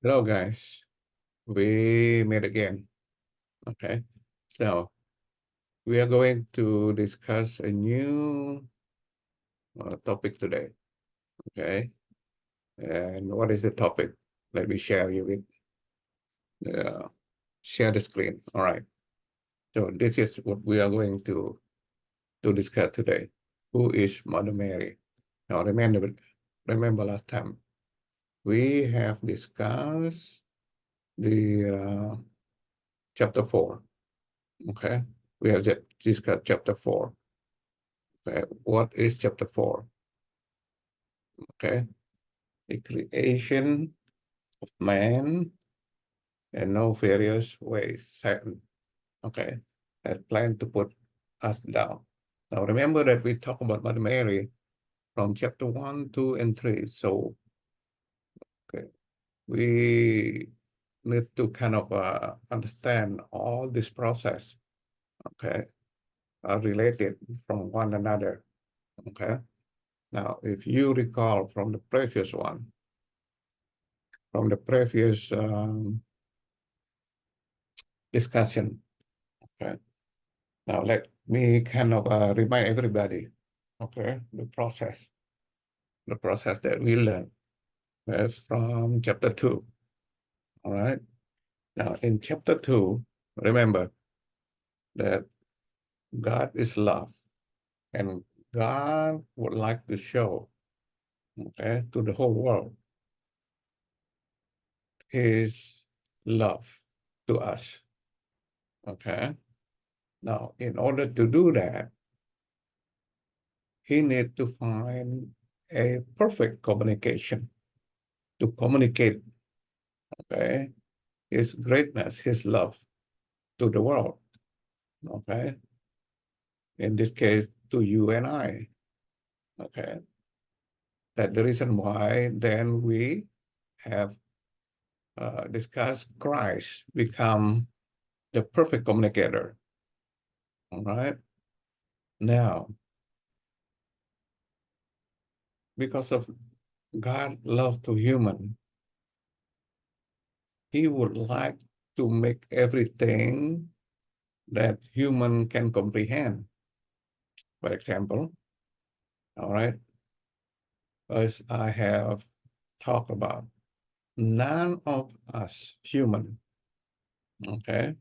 Hello, guys. We met again. Okay. So we are going to discuss a new topic today. Okay. And what is the topic? Let me share you with share the screen. All right. So this is what we are going to discuss today. Who is Mother Mary? Now remember last time we have discussed the chapter 4. Okay. We have just discussed chapter 4. Okay. What is chapter 4? Okay. The creation of man and no various ways, Satan, okay, had planned to put us down. Now remember that we talked about Mother Mary from chapter 1, 2, and 3. So okay, we need to kind of understand all this process, okay, related from one another, okay. Now, if you recall from the previous one, from the previous discussion, okay. Now let me kind of remind everybody, okay, the process that we learned is from chapter 2, all right. Now in chapter 2, remember that God is love, and God would like to show, okay, to the whole world his love to us, okay. Now, in order to do that, he need to find a perfect communication to communicate, okay, his greatness, his love to the world, okay? In this case, to you and I, okay? That's the reason why then we have discussed Christ become the perfect communicator, all right? Now, because of God's love to human, he would like to make everything that human can comprehend. For example, all right, as I have talked about, none of us human, okay,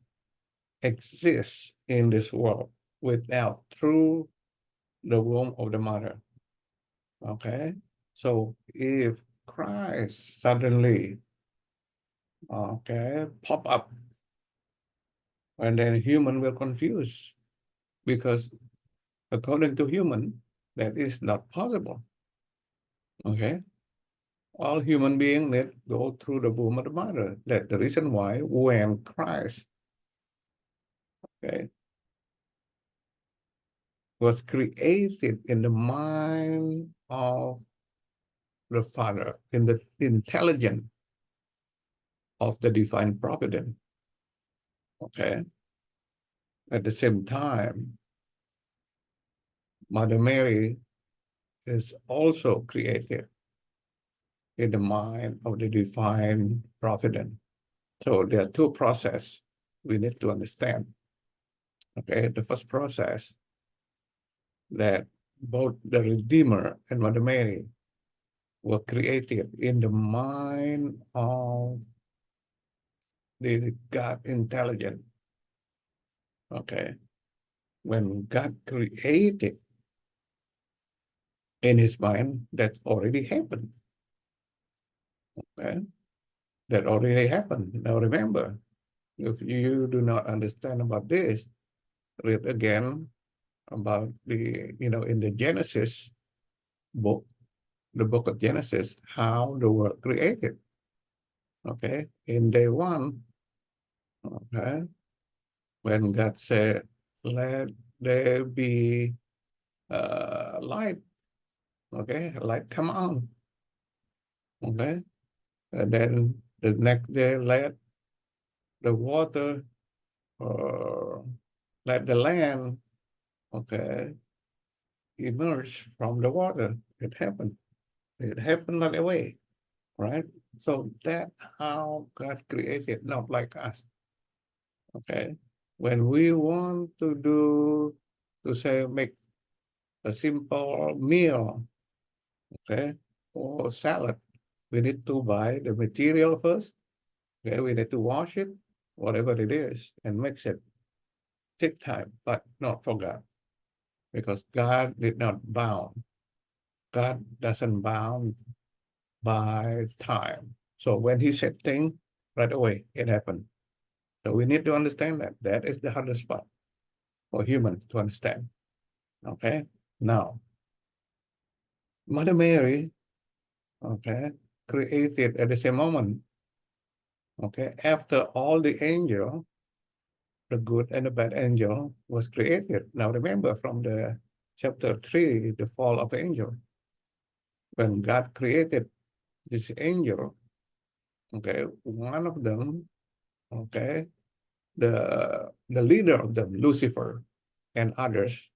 exists in this world without through the womb of the mother, okay. So if Christ suddenly, okay, pop up, and then human will confuse, because according to human, that is not possible, okay. All human beings need go through the womb of the mother. That's the reason why when Christ, okay, was created in the mind of the Father, in the intelligence of the divine providence, okay. At the same time, Mother Mary is also created in the mind of the divine providence. So there are two processes we need to understand, okay. The first process, that both the Redeemer and Mother Mary were created in the mind of the God intelligent. Okay. When God created in his mind, that already happened. Okay. That already happened. Now remember, if you do not understand about this, read again about the, in the Genesis book, the book of Genesis, how the world created. Okay. In day one, okay, when God said, let there be light, okay, light come on, okay, and then the next day let the water, uh, let the land, okay, emerge from the water. It happened right away, right? So that's how God created, not like us. Okay. When we want to do, to say, make a simple meal, okay, or salad, we need to buy the material first. Okay, we need to wash it, whatever it is, and mix it. Take time, but not for God, because God did not bound. God doesn't bound by time. So when He said thing, right away it happened. So we need to understand that. That is the hardest part for humans to understand. Okay. Now, Mother Mary, okay, created at the same moment. Okay, after all the angel, the good and the bad angel was created. Now remember from the chapter 3, the fall of the angel, when God created this angel, okay, one of them, okay, the leader of them, Lucifer, and others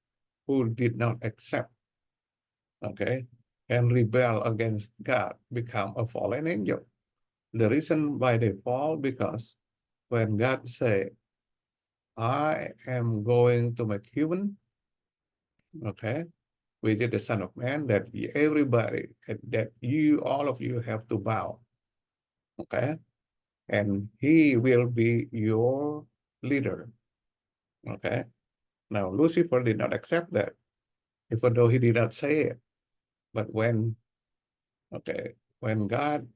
who did not accept, okay, and rebel against God, become a fallen angel. The reason why they fall, because when God say, I am going to make human, okay, which is the Son of Man, that everybody, that you, all of you have to bow, okay, and he will be your leader, okay. Now, Lucifer did not accept that, even though he did not say it. But when, okay, when God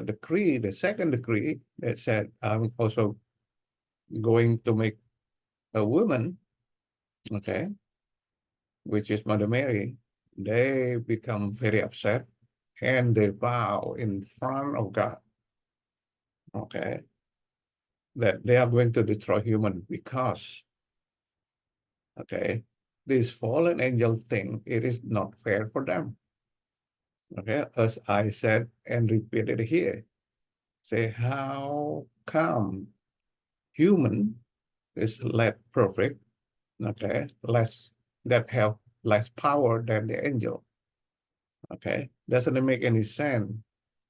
decree, the second decree that said, I'm also going to make a woman, okay, which is Mother Mary, they become very upset and they vow in front of God, okay, that they are going to destroy human because, okay, this fallen angel thing, it is not fair for them. Okay, as I said and repeated here, say, how come human is less perfect, okay, less, that have less power than the angel, okay, doesn't make any sense,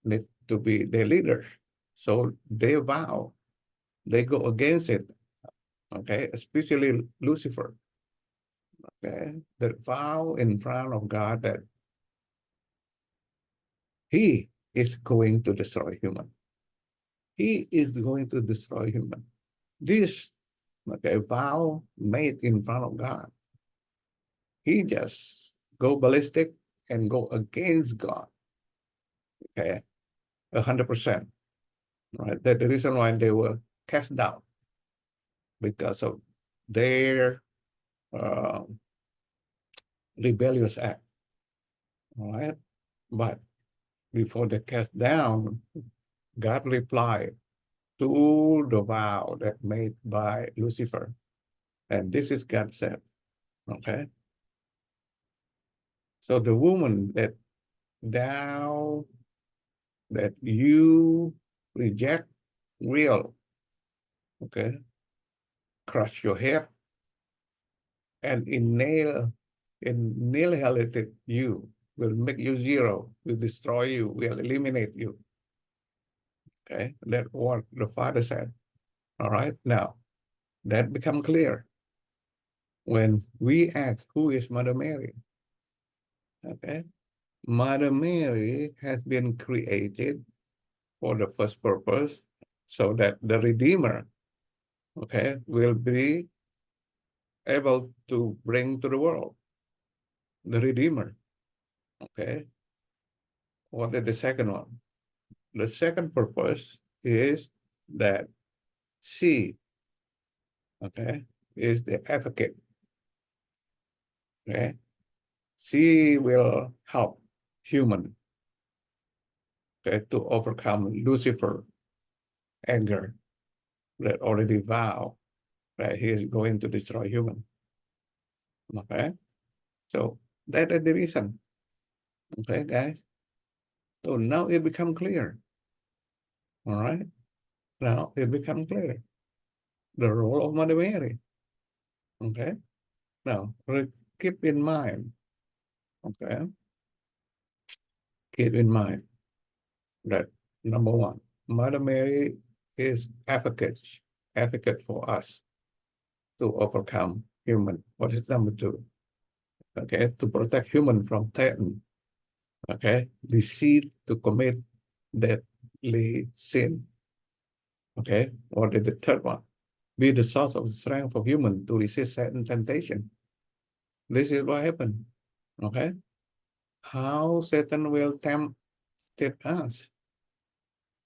need to be the leaders. So they vow, they go against it, okay, especially Lucifer, okay, that vow in front of God that he is going to destroy human. He is going to destroy human. This, okay, vow made in front of God, he just go ballistic and go against God, okay, 100%. Right? That's the reason why they were cast down, because of their uh, rebellious act. All right. But before they cast down, God replied to the vow that made by Lucifer. And this is God said. Okay. So the woman that thou, that you reject, will, okay, crush your head and annihilate you, will make you zero, will destroy you, will eliminate you. Okay, that's what the Father said. All right, now that become clear when we ask, who is Mother Mary? Okay, Mother Mary has been created for the first purpose, so that the Redeemer, okay, will be able to bring to the world the Redeemer. Okay, what is the second one? The second purpose is that she, okay, is the advocate. Okay, she will help human, okay, to overcome Lucifer anger that already vow that he is going to destroy human. Okay, so that is the reason. Okay, guys. So now it become clear. All right. Now it become clear the role of Mother Mary. Okay. Now keep in mind. Okay. Keep in mind. that number one, Mother Mary is advocate for us to overcome human. What is number two? Okay, to protect human from Satan. Okay, deceit to commit deadly sin. Okay, what is the third one? Be the source of the strength of human to resist Satan's temptation. This is what happened. Okay, how Satan will tempt us.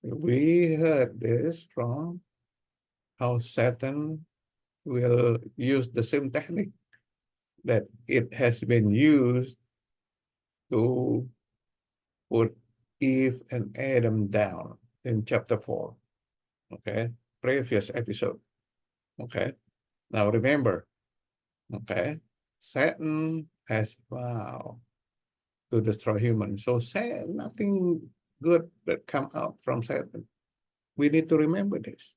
We heard this from how Satan will use the same technique that it has been used to put Eve and Adam down in chapter 4. Okay, previous episode. Okay, now remember, okay, Satan has vowed to destroy humans. So nothing good that come out from Satan. We need to remember this.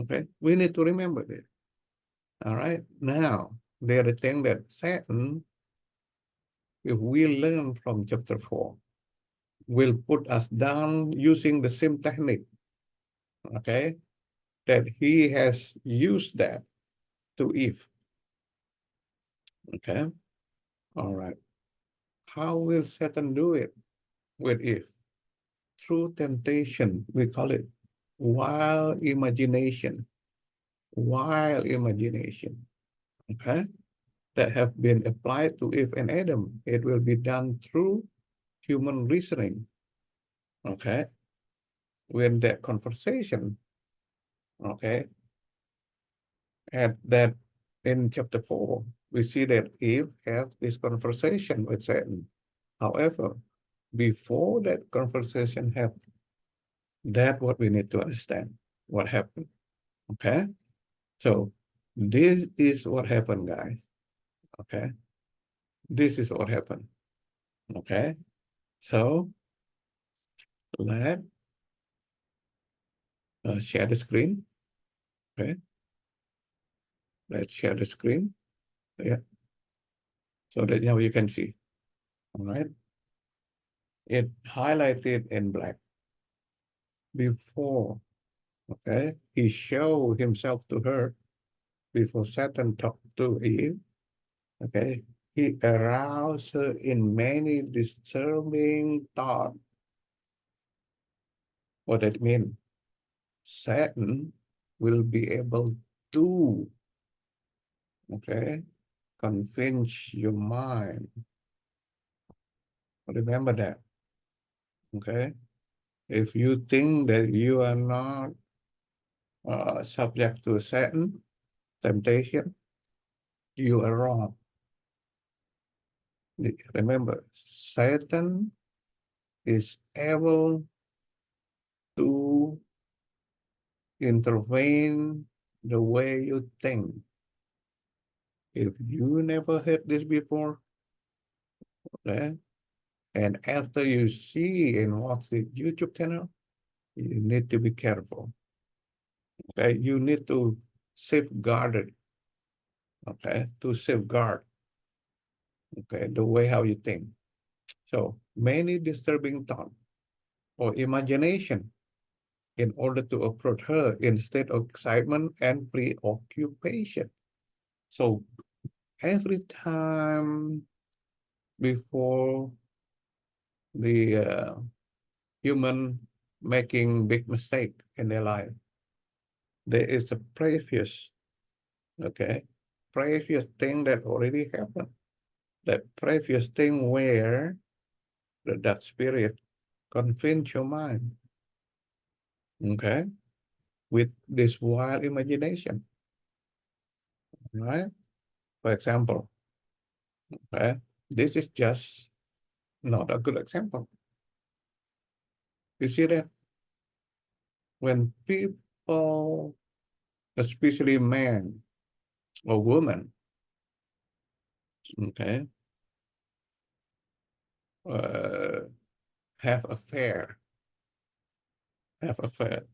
Okay, we need to remember this. All right. Now, the other thing that Satan, if we learn from chapter 4, will put us down using the same technique. Okay, that he has used that to Eve. Okay. All right. How will Satan do it with Eve? Through temptation. We call it wild imagination. Wild imagination. Okay. That have been applied to Eve and Adam. It will be done through human reasoning. Okay. When that conversation, okay, and that in chapter 4, we see that Eve has this conversation with Satan. However, before that conversation happened, that's what we need to understand what happened. Okay. So this is what happened, guys. Okay. This is what happened. Okay. So let share the screen. Okay. Let's share the screen. Yeah. So that now you can see. All right. It highlighted in black before. Okay. He showed himself to her before Satan talked to Eve. Okay. He aroused her in many disturbing thoughts. What that means? Satan will be able to, okay, convince your mind. Remember that, okay? If you think that you are not subject to Satan temptation, you are wrong. Remember, Satan is able to intervene the way you think. If you never heard this before, okay, and after you see and watch the YouTube channel, you need to be careful. Okay, you need to safeguard it. Okay, to safeguard. Okay, the way how you think. So many disturbing thoughts or imagination in order to approach her instead of excitement and preoccupation. So every time before the human making big mistake in their life, there is a previous, okay, previous thing that already happened. That previous thing where the dark spirit convince your mind, okay, with this wild imagination, right? For example, okay, this is just not a good example. You see that when people, especially men or women, okay, uh, have affair, have affair,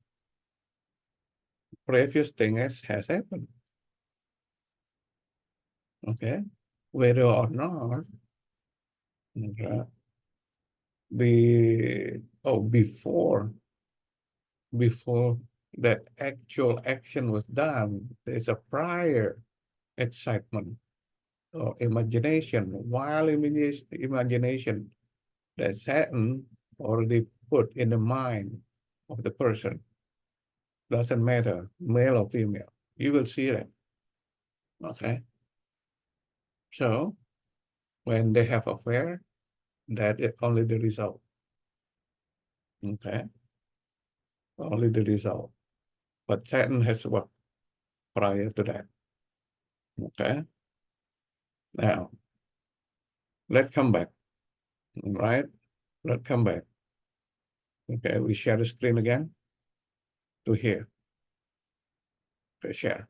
previous thing has happened, okay, whether or not, okay, the Oh, before that actual action was done, there's a prior excitement or imagination, wild imagination that Satan already put in the mind of the person. Doesn't matter, male or female. You will see that. Okay. So when they have affair, that is only the result. Okay. Only the result. But Satan has what prior to that. Okay. Now let's come back. Right? Let's come back. Okay, we share the screen again to here. Okay, share.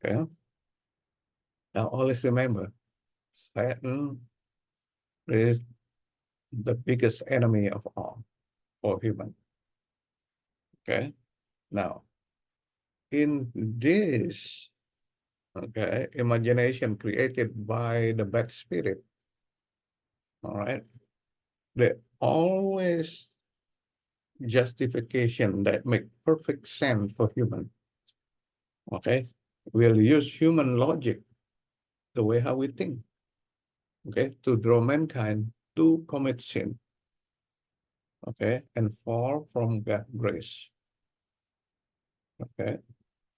Okay. Now always remember, Satan is the biggest enemy of all for human. Okay. Now, in this, okay, imagination created by the bad spirit, all right, the always justification that make perfect sense for human. Okay, we'll use human logic, the way how we think, okay, to draw mankind to commit sin, okay, and fall from God's grace. Okay,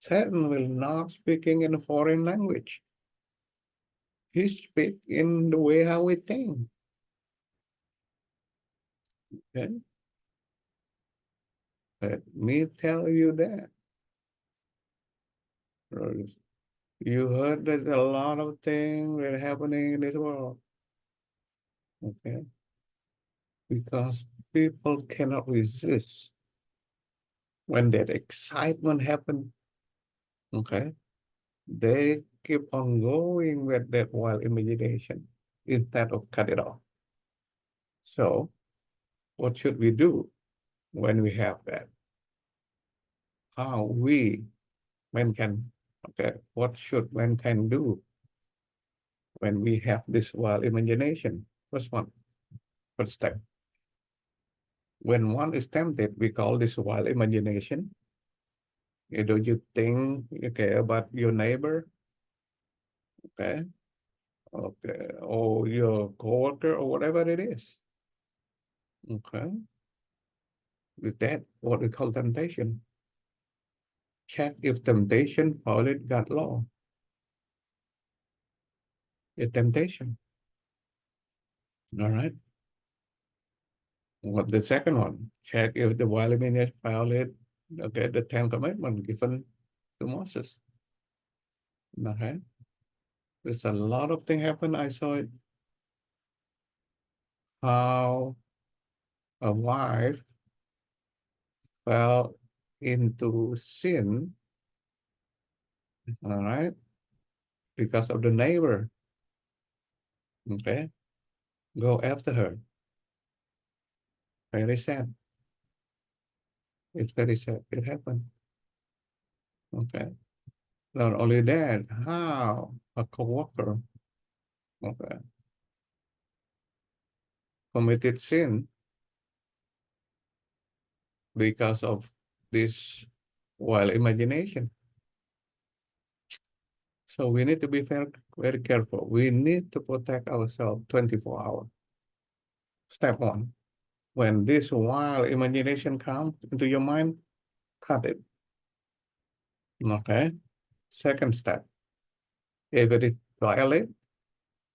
Satan will not speaking in a foreign language. He speak in the way how we think. Okay, let me tell you that. You heard there's a lot of things that are happening in this world. Okay, because people cannot resist when that excitement happens. Okay, they keep on going with that wild imagination instead of cut it off. So, what should we do when we have that? How we, mankind, okay, what should mankind do when we have this wild imagination? First one, first step. When one is tempted, we call this wild imagination. Do you think, okay, about your neighbor? Okay, okay, or your coworker or whatever it is. Okay, is that what we call temptation? Check if temptation violates God's law. It's temptation. All right. What the second one? Check if the violation violate, okay, the 10 commandments given to Moses. Okay. There's a lot of things happen. I saw it. How a wife fell into sin, all right, because of the neighbor. Okay. Go after her. Very sad. It's very sad. It happened. Okay. Not only that, how a coworker, okay, committed sin because of this wild imagination. So we need to be very, very careful. We need to protect ourselves 24 hours. Step one, when this wild imagination comes into your mind, cut it. Okay. Second step, if it is violate,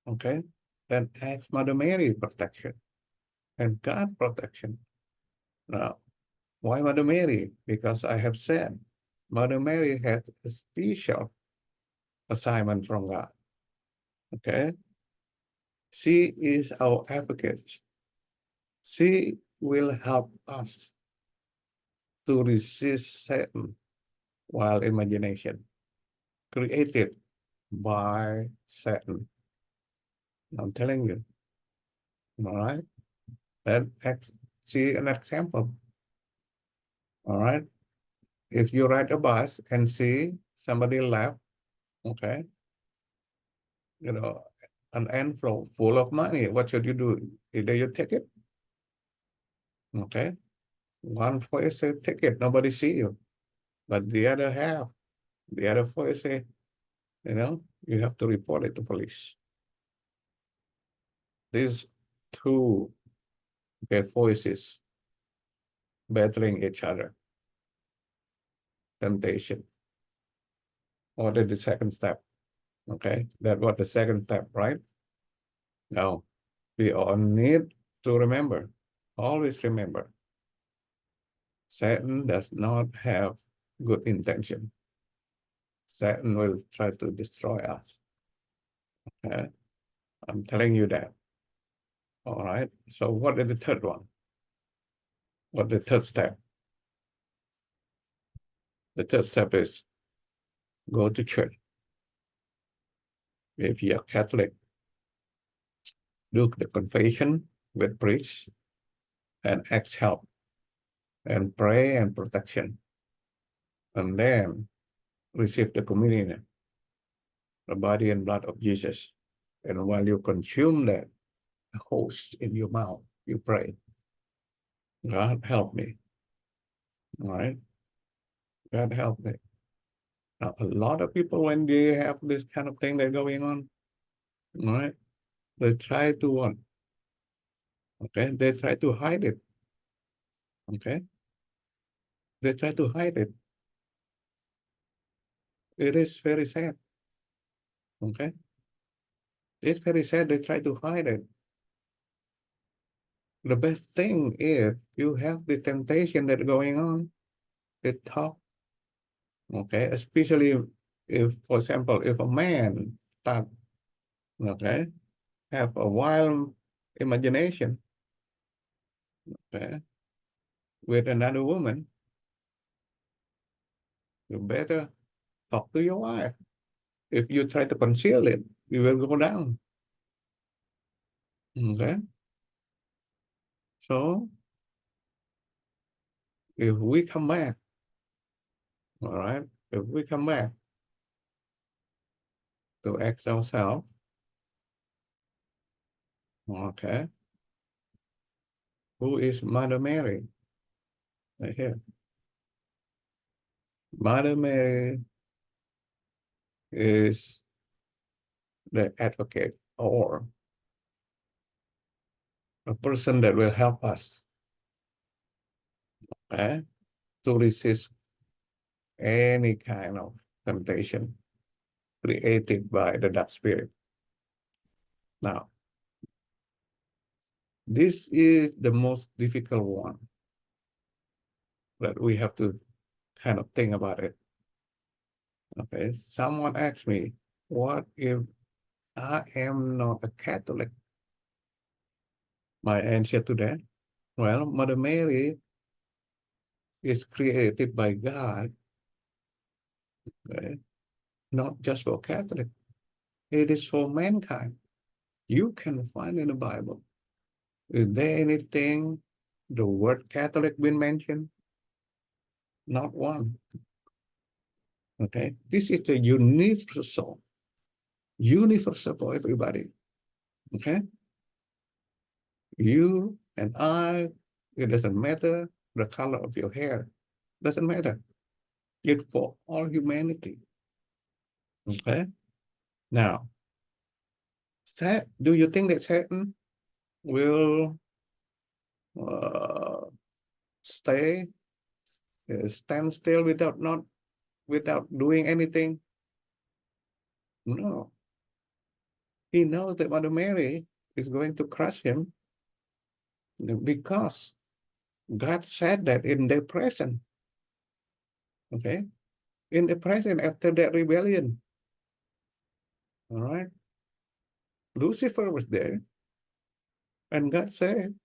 okay, then ask Mother Mary protection and God protection. Now, why Mother Mary? Because I have said Mother Mary has a special assignment from God. Okay. She is our advocate. She will help us to resist Satan while imagination created by Satan. I'm telling you. All right. Then see an example. All right. If you ride a bus and see somebody left, okay, you know, an envelope full of money, what should you do? Either you take it Okay. One voice say, take it, nobody see you. But the other half, the other voice say, you have to report it to police. These two voices battling each other. Temptation. What is the second step? Okay, that was the second step, right? Now, we all need to remember, always remember, Satan does not have good intention. Satan will try to destroy us. Okay? I'm telling you that. All right. So what is the third one? What the third step? The third step is go to church. If you're Catholic, do the confession with priest and ask help and pray and protection. And then receive the communion, the body and blood of Jesus. And while you consume that host in your mouth, you pray, God help me. All right. God help me. Now, a lot of people, when they have this kind of thing that's going on, all right, they try to what? Okay, they try to hide it. Okay, they try to hide it. It is very sad. Okay, it's very sad. They try to hide it. The best thing is you have the temptation that's going on. They talk. Okay, especially if, for example, if a man start, okay, have a wild imagination, okay, with another woman, you better talk to your wife. If you try to conceal it, you will go down. Okay. So if we come back, all right, if we come back to ask ourselves, okay, who is Mother Mary? Right here. Mother Mary is the advocate or a person that will help us, okay, to resist any kind of temptation created by the dark spirit. Now, this is the most difficult one that we have to kind of think about it. Okay, someone asked me, what if I am not a Catholic? My answer to that, well, Mother Mary is created by God, okay, not just for Catholic. It is for mankind. You can find in the Bible. Is there anything the word Catholic been mentioned? Not one. Okay, this is the universal for everybody. Okay, you and I, it doesn't matter the color of your hair, doesn't matter. It's for all humanity. Okay, now, do you think that Satan will uh, stay, stand still without doing anything? No, he knows that Mother Mary is going to crush him because God said that in the present. Okay, in the present after that rebellion. All right, Lucifer was there, and God said,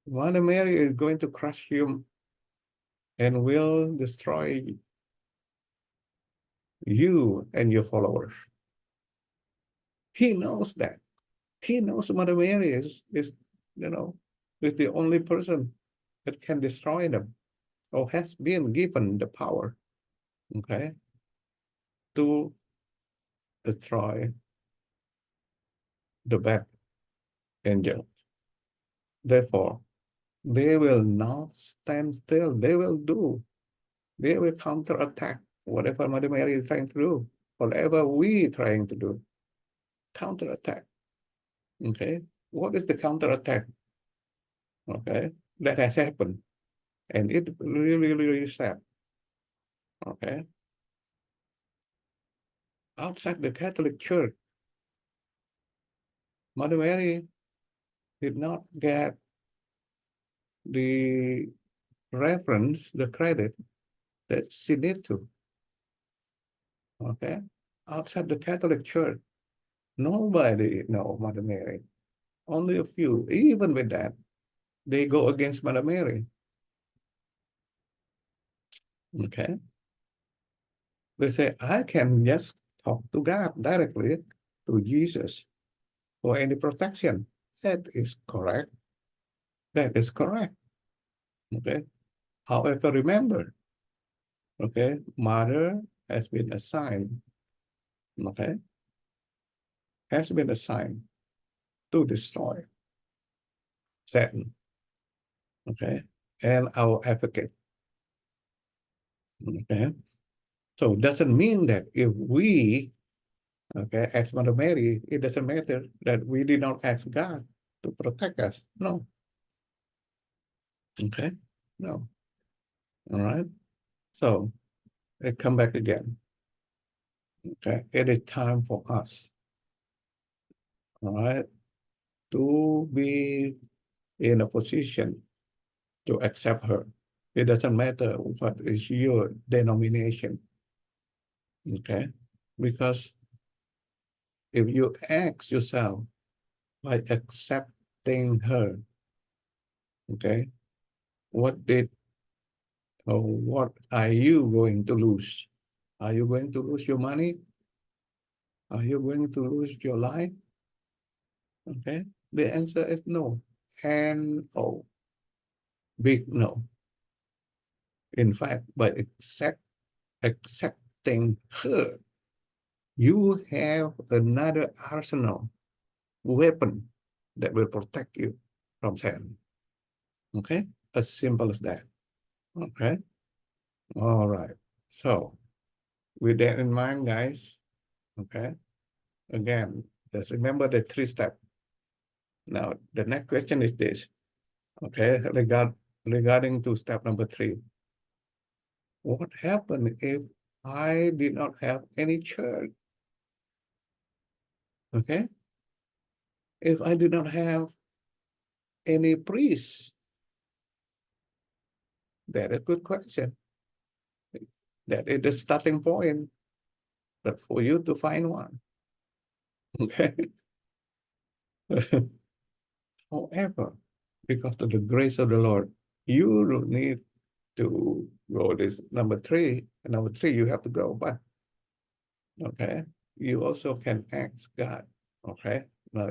Mother Mary is going to crush him and will destroy you and your followers. He knows that. He knows Mother Mary is is the only person that can destroy them or has been given the power, okay, to destroy the bad angel. Therefore, They will not stand still. They will counterattack whatever Mother Mary is trying to do, whatever we trying to do. Counterattack. Okay. What is the counterattack? Okay. That has happened. And it really, really sad. Okay. Outside the Catholic Church, Mother Mary did not get the reference, the credit that she need to. Okay. Outside the Catholic Church, nobody know Mother Mary. Only a few. Even with that, they go against Mother Mary. Okay. They say, I can just talk to God directly, to Jesus, for any protection. That is correct. That is correct. Okay. However, remember, okay, Mother has been assigned, okay, has been assigned to destroy Satan, okay, and our advocate, okay. So it doesn't mean that if we, okay, ask Mother Mary, it doesn't matter that we did not ask God to protect us. No, okay, no, all right. So I come back again, okay. It is time for us, all right, to be in a position to accept her. It doesn't matter what is your denomination, okay? Because if you ask yourself by accepting her, okay, what did or what are you going to lose? Are you going to lose your money? Are you going to lose your life? Okay, the answer is no. And oh, big no. In fact, by accepting her, you have another arsenal weapon that will protect you from Satan. Okay, as simple as that. Okay, all right. So with that in mind, guys, okay, again, just remember the 3 steps. Now, the next question is this, okay, regarding to step number 3. What happened if I did not have any church? Okay, if I did not have any priest? That is a good question. That is the starting point, but for you to find one. Okay. However, because of the grace of the Lord, you don't need to go this number 3. And number 3, you have to go, but okay, you also can ask God. Okay, now,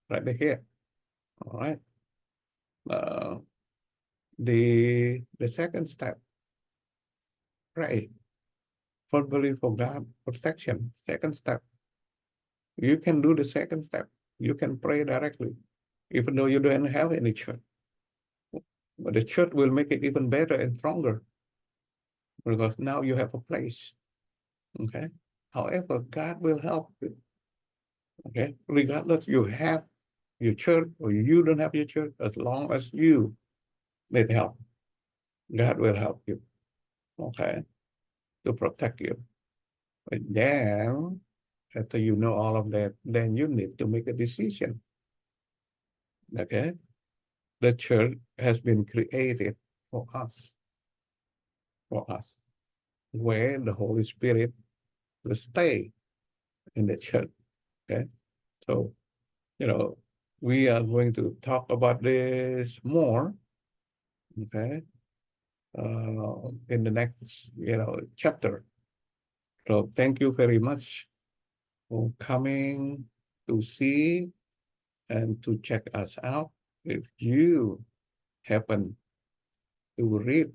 right here. All right. Uh, the second step, pray verbally for God protection. Second step, you can do the second step. You can pray directly, even though you don't have any church. But the church will make it even better and stronger because now you have a place. Okay. However, God will help you. Okay. Regardless, you have your church or you don't have your church, as long as you need help, God will help you. Okay. To protect you. But then, after you know all of that, then you need to make a decision. Okay. The church has been created for us, where the Holy Spirit will stay in the church. Okay. So, we are going to talk about this more, okay, in the next, chapter. So thank you very much for coming to see and to check us out. If you happen to read,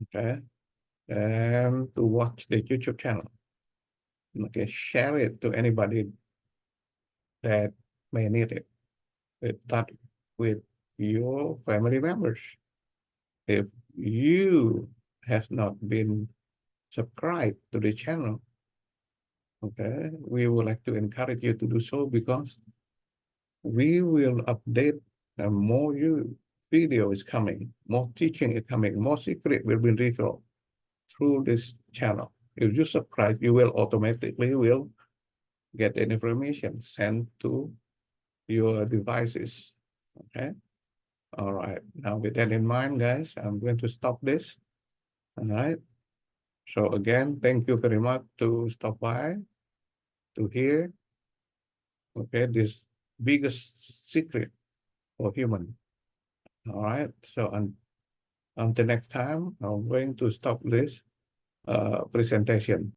okay, and to watch the YouTube channel, okay, share it to anybody that may need it. Start with your family members. If you have not been subscribed to the channel, okay, we would like to encourage you to do so, because we will update more video is coming, more teaching is coming, more secret will be revealed through this channel. If you subscribe, you will automatically get the information sent to your devices. Okay. All right. Now with that in mind, guys, I'm going to stop this. All right. So again, thank you very much to stop by to hear, okay, this biggest secret for human. All right. So until next time, I'm going to stop this presentation.